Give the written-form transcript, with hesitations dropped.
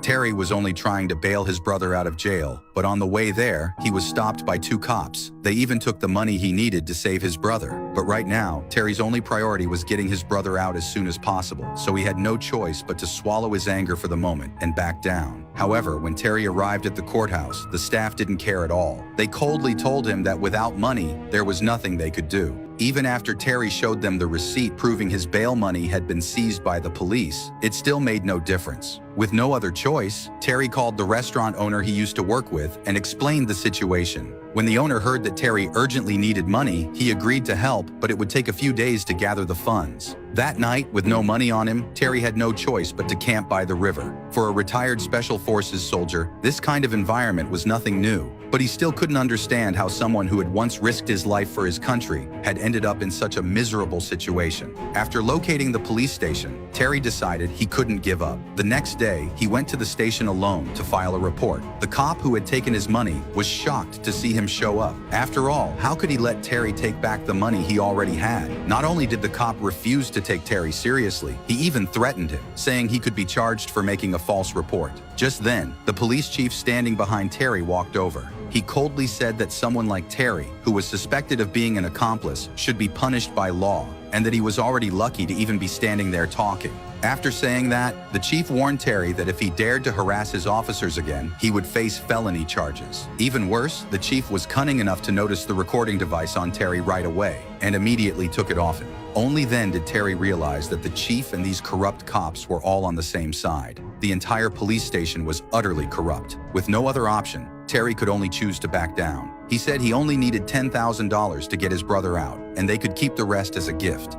Terry was only trying to bail his brother out of jail, but on the way there, he was stopped by two cops. They even took the money he needed to save his brother. But right now, Terry's only priority was getting his brother out as soon as possible, so he had no choice but to swallow his anger for the moment and back down. However, when Terry arrived at the courthouse, the staff didn't care at all. They coldly told him that without money, there was nothing they could do. Even after Terry showed them the receipt proving his bail money had been seized by the police, it still made no difference. With no other choice, Terry called the restaurant owner he used to work with and explained the situation. When the owner heard that Terry urgently needed money, he agreed to help, but it would take a few days to gather the funds. That night, with no money on him, Terry had no choice but to camp by the river. For a retired Special Forces soldier, this kind of environment was nothing new, but he still couldn't understand how someone who had once risked his life for his country had ended up in such a miserable situation. After locating the police station, Terry decided he couldn't give up. The next day, he went to the station alone to file a report. The cop who had taken his money was shocked to see him show up. After all, how could he let Terry take back the money he already had? Not only did the cop refuse to take Terry seriously, he even threatened him, saying he could be charged for making a false report. Just then, the police chief standing behind Terry walked over. He coldly said that someone like Terry, who was suspected of being an accomplice, should be punished by law, and that he was already lucky to even be standing there talking. After saying that, the chief warned Terry that if he dared to harass his officers again, he would face felony charges. Even worse, the chief was cunning enough to notice the recording device on Terry right away, and immediately took it off him. Only then did Terry realize that the chief and these corrupt cops were all on the same side. The entire police station was utterly corrupt. With no other option, Terry could only choose to back down. He said he only needed $10,000 to get his brother out, and they could keep the rest as a gift.